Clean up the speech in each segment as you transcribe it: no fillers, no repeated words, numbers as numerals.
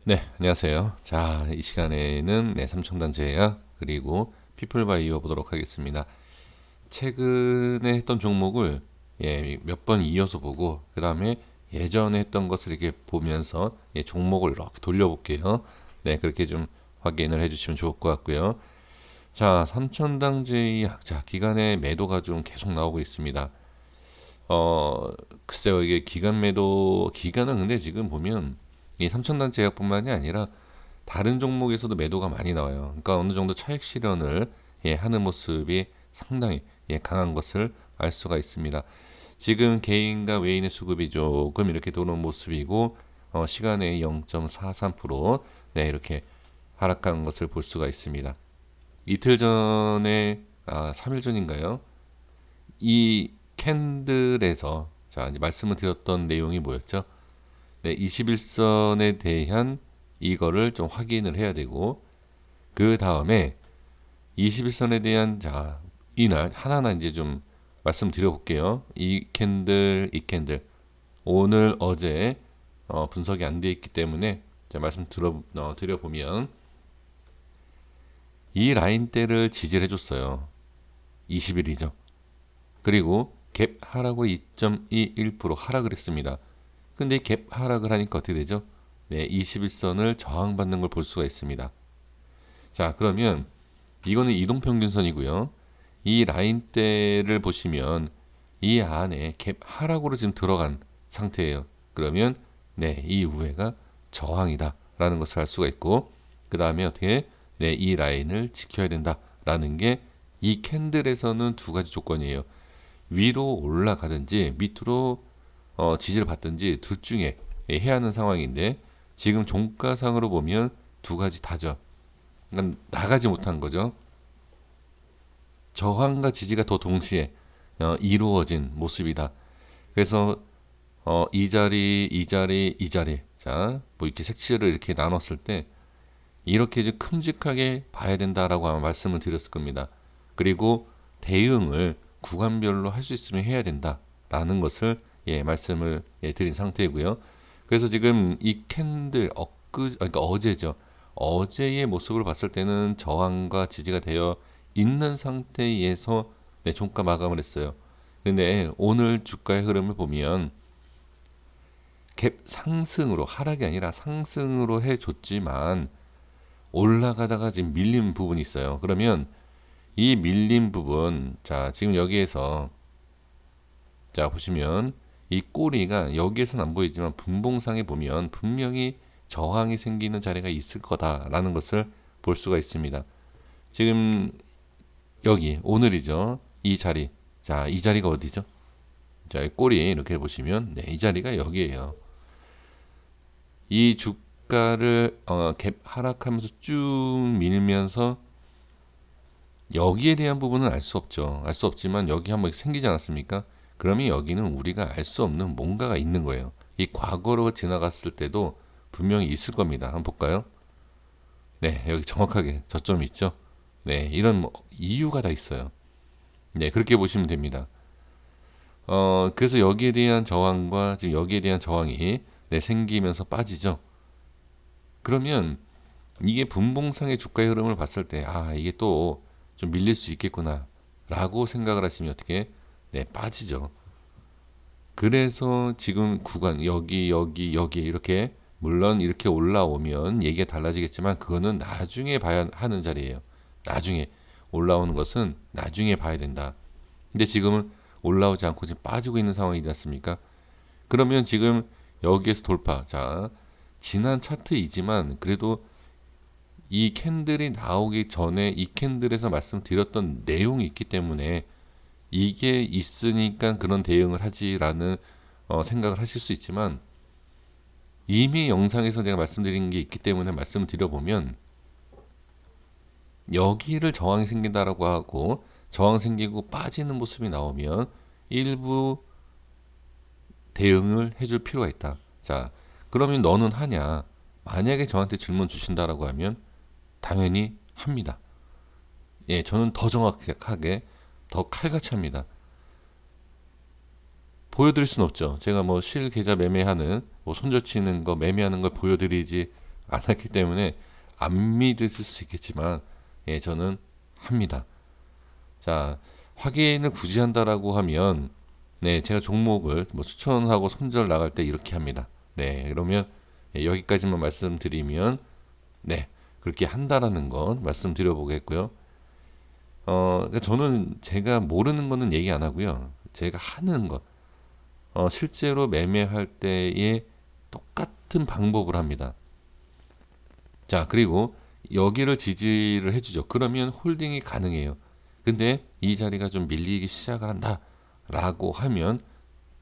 네, 안녕하세요. 자, 이 시간에는 삼청단 제약 그리고 피플바이오 보도록 하겠습니다. 최근에 했던 종목을 몇 번 이어서 보고 그 다음에 예전에 했던 것을 이렇게 보면서 종목을 이렇게 돌려볼게요. 네, 그렇게 좀 확인을 해주시면 좋을 것 같고요. 자, 삼천당 제약 자 기간의 매도가 좀 계속 나오고 있습니다. 글쎄요, 이게 기간 매도 기간은 근데 지금 보면 이 삼천단 제약뿐만이 아니라 다른 종목에서도 매도가 많이 나와요. 그러니까 어느 정도 차익 실현을 하는 모습이 상당히 강한 것을 알 수가 있습니다. 지금 개인과 외인의 수급이 조금 이렇게 도는 모습이고 시간의 0.43% 이렇게 하락한 것을 볼 수가 있습니다. 이틀 전에 3일 전인가요? 이 캔들에서 자 이제 말씀을 드렸던 내용이 뭐였죠? 네, 21선에 대한 이거를 좀 확인을 해야 되고 그 다음에 21선에 대한 자 이날 하나하나 이제 좀 말씀드려 볼게요. 이 캔들 오늘 어제 분석이 안 돼 있기 때문에 자 드려 보면 이 라인대를 지지를 해줬어요. 20일이죠. 그리고 갭 하락으로 2.21% 하락을 했습니다. 근데 갭 하락을 하니까 어떻게 되죠? 네, 21선을 저항받는 걸 볼 수가 있습니다. 자, 그러면 이거는 이동평균선이고요. 이 라인대를 보시면 이 안에 갭 하락으로 지금 들어간 상태예요. 그러면 네, 이 우회가 저항이다 라는 것을 알 수가 있고 그 다음에 어떻게 네, 이 라인을 지켜야 된다 라는 게 이 캔들에서는 두 가지 조건이에요. 위로 올라가든지 밑으로 지지를 받든지 둘 중에 해야 하는 상황인데 지금 종가상으로 보면 두 가지 다죠. 그러니까 나가지 못한 거죠. 저항과 지지가 더 동시에 이루어진 모습이다. 그래서 이 자리, 이 자리, 이 자리. 자, 뭐 이렇게 색칠을 이렇게 나눴을 때 이렇게 좀 큼직하게 봐야 된다라고 아마 말씀을 드렸을 겁니다. 그리고 대응을 구간별로 할 수 있으면 해야 된다라는 것을 말씀을 드린 상태이고요. 그래서 지금 이 캔들 그러니까 어제죠. 어제의 모습을 봤을 때는 저항과 지지가 되어 있는 상태에서 종가 마감을 했어요. 근데 오늘 주가의 흐름을 보면 갭 상승으로 하락이 아니라 상승으로 해줬지만 올라가다가 지금 밀린 부분이 있어요. 그러면 이 밀린 부분, 자, 지금 여기에서, 자, 보시면 이 꼬리가 여기에서는 안 보이지만 분봉상에 보면 분명히 저항이 생기는 자리가 있을 거다라는 것을 볼 수가 있습니다. 지금 여기, 오늘이죠. 이 자리. 자, 이 자리가 어디죠? 자, 이 꼬리 이렇게 보시면, 네, 이 자리가 여기에요. 이 주가를 갭 하락하면서 쭉 밀면서 여기에 대한 부분은 알 수 없죠. 알 수 없지만 여기 한번 생기지 않았습니까? 그러면 여기는 우리가 알 수 없는 뭔가가 있는 거예요. 이 과거로 지나갔을 때도 분명히 있을 겁니다. 한번 볼까요? 네, 여기 정확하게 저점이 있죠. 네, 이런 뭐 이유가 다 있어요. 네, 그렇게 보시면 됩니다. 그래서 여기에 대한 저항과 지금 여기에 대한 저항이 생기면서 빠지죠. 그러면 이게 분봉상의 주가의 흐름을 봤을 때, 이게 또 좀 밀릴 수 있겠구나. 라고 생각을 하시면 어떻게? 네, 빠지죠. 그래서 지금 구간, 여기 이렇게, 물론 이렇게 올라오면 얘기가 달라지겠지만, 그거는 나중에 봐야 하는 자리예요. 나중에. 올라오는 것은 나중에 봐야 된다. 근데 지금은 올라오지 않고 지금 빠지고 있는 상황이지 않습니까? 그러면 지금 여기에서 돌파. 자, 지난 차트이지만, 그래도 이 캔들이 나오기 전에 이 캔들에서 말씀드렸던 내용이 있기 때문에 이게 있으니까 그런 대응을 하지라는 생각을 하실 수 있지만 이미 영상에서 제가 말씀드린 게 있기 때문에 말씀을 드려보면 여기를 저항이 생긴다라고 하고 저항 생기고 빠지는 모습이 나오면 일부 대응을 해줄 필요가 있다. 자, 그러면 너는 하냐? 만약에 저한테 질문 주신다라고 하면 당연히 합니다. 예, 저는 더 정확하게, 더 칼같이 합니다. 보여드릴 수는 없죠. 제가 뭐 실 계좌 매매하는, 뭐 손절치는 거 매매하는 걸 보여드리지 안 했기 때문에 안 믿으실 수 있겠지만, 예, 저는 합니다. 자, 확인을 굳이 한다라고 하면, 네, 제가 종목을 뭐 추천하고 손절 나갈 때 이렇게 합니다. 네, 그러면 예, 여기까지만 말씀드리면, 네, 그렇게 한다라는 건 말씀드려 보겠고요. 그러니까 저는 제가 모르는 거는 얘기 안 하고요. 제가 하는 것, 실제로 매매할 때에 똑같은 방법을 합니다. 자, 그리고 여기를 지지를 해주죠. 그러면 홀딩이 가능해요. 근데 이 자리가 좀 밀리기 시작을 한다라고 하면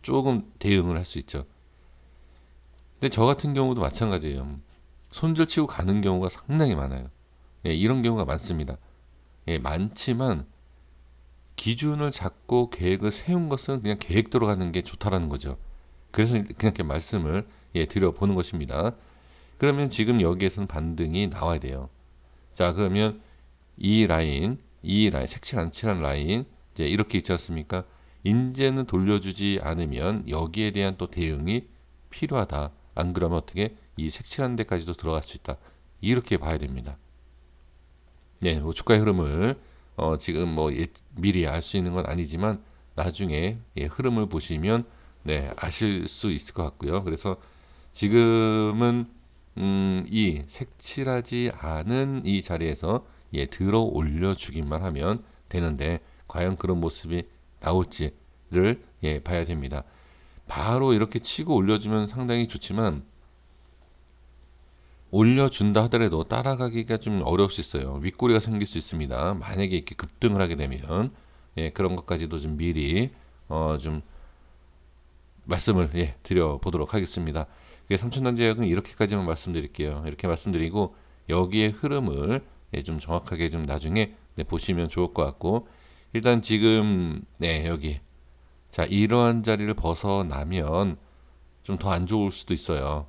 조금 대응을 할 수 있죠. 근데 저 같은 경우도 마찬가지예요. 손절 치고 가는 경우가 상당히 많아요. 예, 이런 경우가 많습니다. 예, 많지만 기준을 잡고 계획을 세운 것은 그냥 계획대로 가는 게 좋다라는 거죠. 그래서 그냥 이렇게 말씀을 예, 드려보는 것입니다. 그러면 지금 여기에서는 반등이 나와야 돼요. 자, 그러면 이 라인, 색칠 안 칠한 라인, 이제 이렇게 있지 않습니까? 이제는 돌려주지 않으면 여기에 대한 또 대응이 필요하다. 안 그러면 어떻게 이 색칠한 데까지도 들어갈 수 있다. 이렇게 봐야 됩니다. 네, 뭐 주가의 흐름을 지금 뭐 미리 알 수 있는 건 아니지만 나중에 예, 흐름을 보시면 네, 아실 수 있을 것 같고요. 그래서 지금은 이 색칠하지 않은 이 자리에서 예, 들어 올려 주기만 하면 되는데 과연 그런 모습이 나올지를 예, 봐야 됩니다. 바로 이렇게 치고 올려주면 상당히 좋지만 올려준다 하더라도 따라가기가 좀 어려울 수 있어요. 윗꼬리가 생길 수 있습니다. 만약에 이렇게 급등을 하게 되면 예, 그런 것까지도 좀 미리 좀 말씀을 예, 드려보도록 하겠습니다. 삼천단제약은 이렇게까지만 말씀드릴게요. 이렇게 말씀드리고 여기에 흐름을 예, 좀 정확하게 좀 나중에 네, 보시면 좋을 것 같고 일단 지금 네 여기 자 이러한 자리를 벗어나면 좀 더 안 좋을 수도 있어요.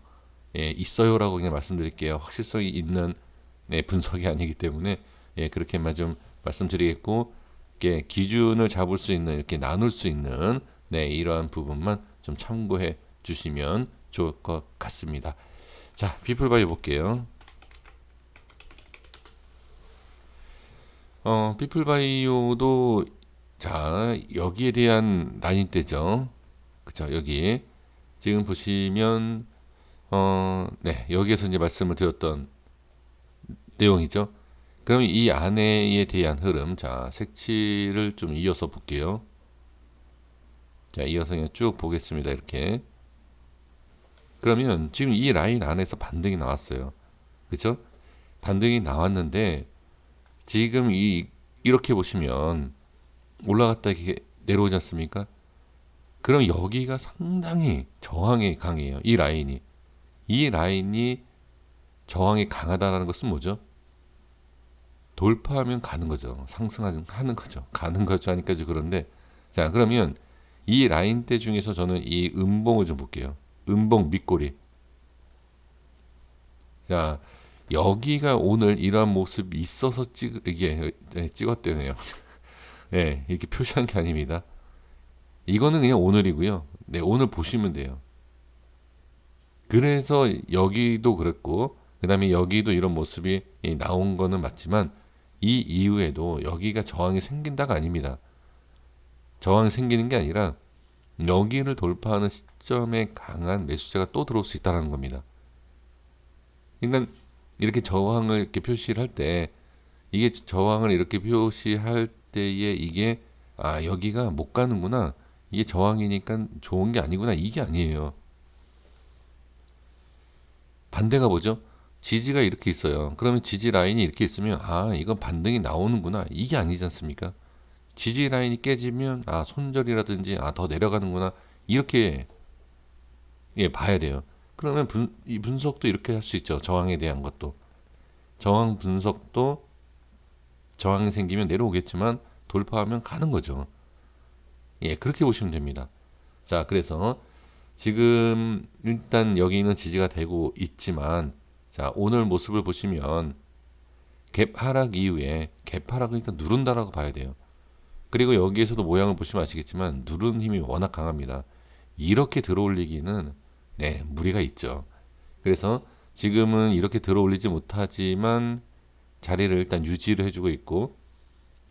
예, 있어요라고 그냥 말씀드릴게요. 확실성이 있는 네, 분석이 아니기 때문에 예, 그렇게만 좀 말씀드리겠고 이렇게 기준을 잡을 수 있는 이렇게 나눌 수 있는 네, 이러한 부분만 좀 참고해 주시면 좋을 것 같습니다. 자, 피플바이오 볼게요. 피플바이오도 자 여기에 대한 라인대죠. 그죠? 여기 지금 보시면 네 여기에서 이제 말씀을 드렸던 내용이죠. 그럼 이 안에에 대한 흐름, 자 색칠을 좀 이어서 볼게요. 자 이어서 그냥 쭉 보겠습니다. 이렇게 그러면 지금 이 라인 안에서 반등이 나왔어요. 그죠? 반등이 나왔는데 지금 이렇게 보시면 올라갔다 이렇게 내려오지 않습니까? 그럼 여기가 상당히 저항이 강해요. 이 라인이 저항이 강하다라는 것은 뭐죠? 돌파하면 가는 거죠. 상승하는 거죠. 가는 거죠 하니까 그런데 자 그러면 이 라인대 중에서 저는 이 음봉을 좀 볼게요. 음봉 밑꼬리. 자 여기가 오늘 이러한 모습이 있어서 이게 찍었대네요. 네, 이렇게 표시한 게 아닙니다. 이거는 그냥 오늘이고요. 네, 오늘 보시면 돼요. 그래서 여기도 그랬고, 그 다음에 여기도 이런 모습이 나온 거는 맞지만, 이 이후에도 여기가 저항이 생긴다가 아닙니다. 저항이 생기는 게 아니라, 여기를 돌파하는 시점에 강한 매수세가 또 들어올 수 있다는 겁니다. 그러니까, 이렇게 저항을 이렇게 표시를 할 때, 이게 저항을 이렇게 표시할 때에 이게, 아, 여기가 못 가는구나. 이게 저항이니까 좋은 게 아니구나. 이게 아니에요. 반대가 뭐죠? 지지가 이렇게 있어요. 그러면 지지 라인이 이렇게 있으면 아 이건 반등이 나오는구나. 이게 아니지 않습니까? 지지 라인이 깨지면 아 손절이라든지 아 더 내려가는구나. 이렇게 예 봐야 돼요. 그러면 이 분석도 이렇게 할 수 있죠. 저항에 대한 것도. 저항 분석도 저항이 생기면 내려오겠지만 돌파하면 가는 거죠. 예 그렇게 보시면 됩니다. 자 그래서 지금 일단 여기는 지지가 되고 있지만 자 오늘 모습을 보시면 갭 하락 이후에 갭 하락을 일단 누른다라고 봐야 돼요. 그리고 여기에서도 모양을 보시면 아시겠지만 누르는 힘이 워낙 강합니다. 이렇게 들어올리기는 네 무리가 있죠. 그래서 지금은 이렇게 들어 올리지 못하지만 자리를 일단 유지를 해주고 있고,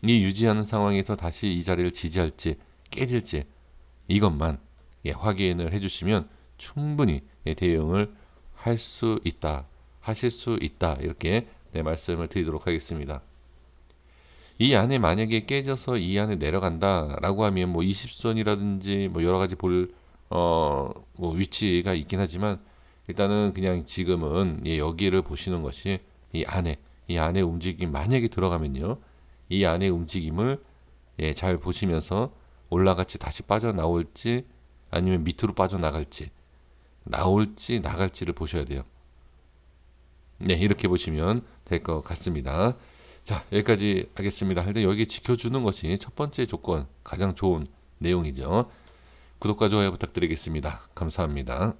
이 유지하는 상황에서 다시 이 자리를 지지할지 깨질지 이것만 확인을 해주시면 충분히 대응을 할 수 있다, 하실 수 있다, 이렇게 말씀을 드리도록 하겠습니다. 이 안에 만약에 깨져서 이 안에 내려간다라고 하면 뭐 20선이라든지 뭐 여러 가지 뭐 위치가 있긴 하지만, 일단은 그냥 지금은 여기를 보시는 것이 이 안에 움직임 만약에 들어가면요, 이 안의 움직임을 잘 보시면서 올라같이 다시 빠져나올지 아니면 밑으로 빠져나갈지, 나올지 나갈지를 보셔야 돼요. 네, 이렇게 보시면 될 것 같습니다. 자, 여기까지 하겠습니다. 할 때 여기 지켜주는 것이 첫 번째 조건, 가장 좋은 내용이죠. 구독과 좋아요 부탁드리겠습니다. 감사합니다.